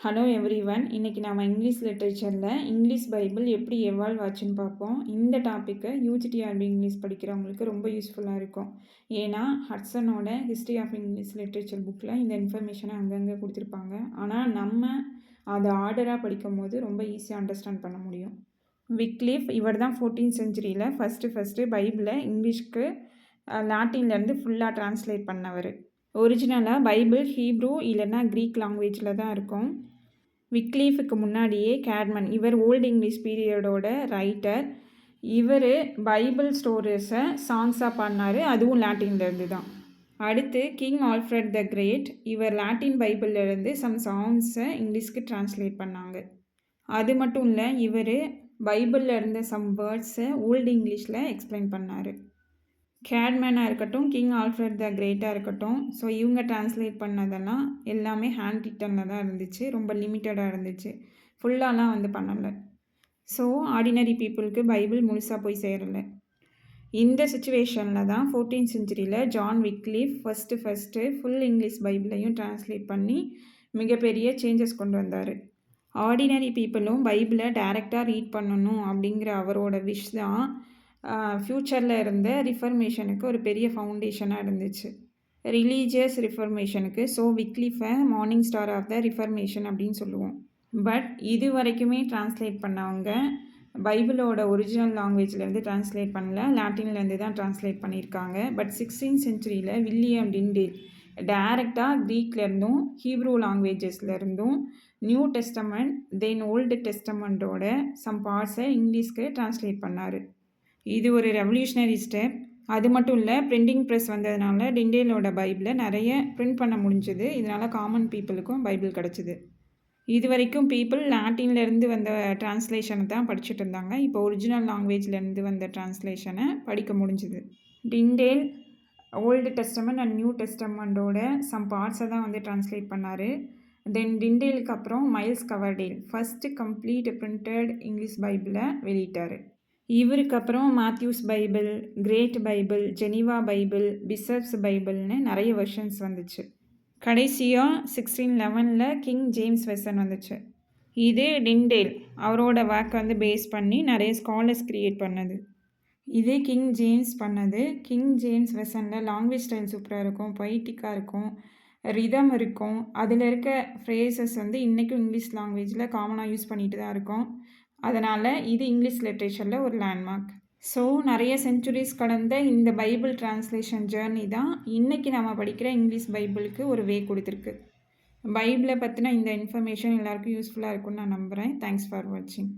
Hello everyone. இன்னைக்கு நாம English லிட்ரேச்சரில் English Bible எப்படி எவால்வ் ஆச்சுன்னு பார்ப்போம். இந்த டாப்பிக்கை யூஜிடிஆர்பி இங்கிலீஷ் படிக்கிறவங்களுக்கு ரொம்ப யூஸ்ஃபுல்லாக இருக்கும். ஏன்னா ஹட்சனோட ஹிஸ்ட்ரி ஆஃப் இங்கிலீஷ் லிட்ரேச்சர் புக்கில் இந்த இன்ஃபர்மேஷனை அங்கங்கே கொடுத்துருப்பாங்க. ஆனால் நம்ம அதை ஆர்டராக படிக்கும் போது ரொம்ப ஈஸியாக அண்டர்ஸ்டாண்ட் பண்ண முடியும். விக்லிஃப் இவர் தான் 14th செஞ்சுரியில் ஃபஸ்ட்டு பைபிளை இங்கிலீஷ்க்கு லாட்டின்லேருந்து ஃபுல்லாக டிரான்ஸ்லேட் பண்ணவர். ஒரிஜினலாக பைபிள் ஹீப்ரூ இல்லைன்னா க்ரீக் லாங்குவேஜில் தான் இருக்கும். விக்லீஃபுக்கு முன்னாடியே கேட்மன், இவர் ஓல்டு இங்கிலீஷ் பீரியடோட ரைட்டர். இவர் பைபிள் ஸ்டோரிஸை சாங்ஸாக பாடினார், அதுவும் லாட்டின்லேருந்து தான். அடுத்து கிங் ஆல்ஃப்ரட் த கிரேட், இவர் லாட்டின் பைபிள்லேருந்து சம் சாங்ஸை இங்கிலீஷ்க்கு டிரான்ஸ்லேட் பண்ணாங்க. அது மட்டும் இல்லை, இவர் பைபிளில் இருந்த சம் வேர்ட்ஸை ஓல்டு இங்கிலீஷில் எக்ஸ்பிளைன் பண்ணார். கேட்மேனாக இருக்கட்டும், கிங் ஆல்ஃப்ரட் த கிரேட்டாக இருக்கட்டும், ஸோ இவங்க டிரான்ஸ்லேட் பண்ணதெல்லாம் எல்லாமே ஹேண்ட் ரிட்டனில் தான் இருந்துச்சு, ரொம்ப லிமிட்டடாக இருந்துச்சு, ஃபுல்லாலாம் பண்ணலை. ஸோ ஆர்டினரி பீப்புளுக்கு பைபிள் முழுசாக போய் சேரலை. இந்த சுச்சுவேஷனில் தான் 14th செஞ்சுரியில் John Wycliffe first full English பைபிளையும் டிரான்ஸ்லேட் பண்ணி மிகப்பெரிய சேஞ்சஸ் கொண்டு வந்தார். ஆர்டினரி பீப்புளும் பைபிளை டைரெக்டாக ரீட் பண்ணணும் அப்படிங்கிற அவரோட விஷ் தான் ஃப்யூச்சரில் இருந்த ரிஃபர்மேஷனுக்கு ஒரு பெரிய ஃபவுண்டேஷனாக இருந்துச்சு, ரிலீஜியஸ் ரிஃபர்மேஷனுக்கு. ஸோ விக்லிஃபை morning star of the reformation அப்படின்னு சொல்லுவோம். பட் இது வரைக்குமே டிரான்ஸ்லேட் பண்ணவங்க பைபிளோட ஒரிஜினல் லாங்குவேஜ்லேருந்து டிரான்ஸ்லேட் பண்ணல, லாட்டின்லேருந்து தான் டிரான்ஸ்லேட் பண்ணியிருக்காங்க. பட் 16th செஞ்சுரியில் வில்லியம் டிண்டேல் டைரெக்டாக க்ரீக்லேருந்தும் ஹீப்ரூ லாங்குவேஜஸ்லேருந்தும் நியூ டெஸ்டமெண்ட் தென் ஓல்டு டெஸ்டமெண்ட்டோட சம் பார்ட்ஸை இங்கிலீஷ்க்கு டிரான்ஸ்லேட் பண்ணார். இது ஒரு ரெவல்யூஷனரி ஸ்டெப். அது மட்டும் இல்லை, பிரிண்டிங் ப்ரெஸ் வந்ததுனால டிண்டேலோட பைபிளை நிறைய பிரிண்ட் பண்ண முடிஞ்சுது. இதனால் காமன் பீப்புளுக்கும் பைபிள் கிடச்சிது. இது வரைக்கும் பீப்புள் லாட்டின்லேருந்து வந்த டிரான்ஸ்லேஷனை தான் படிச்சுட்டு இருந்தாங்க. இப்போ ஒரிஜினல் லாங்குவேஜ்லேருந்து வந்த டிரான்ஸ்லேஷனை படிக்க முடிஞ்சுது. Tyndale old testament and new டெஸ்டமெண்ட்டோட சம் பார்ட்ஸை தான் டிரான்ஸ்லேட் பண்ணார். தென் டிண்டேலுக்கு அப்புறம் Miles Coverdale first complete printed English பைபிளை வெளியிட்டார். இவருக்கு அப்புறம் Matthew's Bible, great Bible, Geneva Bible, Bishops பைபிள்னு நிறைய வெர்ஷன்ஸ் வந்துச்சு. கடைசியாக 1611 கிங் ஜேம்ஸ் வெர்ஷன் வந்துச்சு. இது டிண்டேல் அவரோட ஒர்க்கை பேஸ் பண்ணி நிறைய ஸ்காலர்ஸ் க்ரியேட் பண்ணது. இது கிங் ஜேம்ஸ் பண்ணது. கிங் ஜேம்ஸ் வெர்ஷனில் லாங்குவேஜ் ஸ்டைல் சூப்பராக இருக்கும், பொய்டிக்காக இருக்கும், ரிதம் இருக்கும். அதில் இருக்க ஃப்ரேசஸ் இன்றைக்கும் இங்கிலீஷ் லாங்குவேஜில் காமனாக யூஸ் பண்ணிட்டு தான் இருக்கோம். அதனால் இது இங்கிலீஷ் லிட்ரேச்சரில் ஒரு லேண்ட்மார்க். ஸோ நிறைய செஞ்சுரிஸ் கடந்த இந்த பைபிள் டிரான்ஸ்லேஷன் ஜேர்னி தான் இன்றைக்கி நம்ம படிக்கிற இங்கிலீஷ் பைபிளுக்கு ஒரு வே கொடுத்துருக்கு. பைபிளை பற்றின இந்த இன்ஃபர்மேஷன் எல்லாருக்கும் யூஸ்ஃபுல்லாக இருக்கும்னு நான் நம்புகிறேன். தேங்க்ஸ் ஃபார் வாட்சிங்.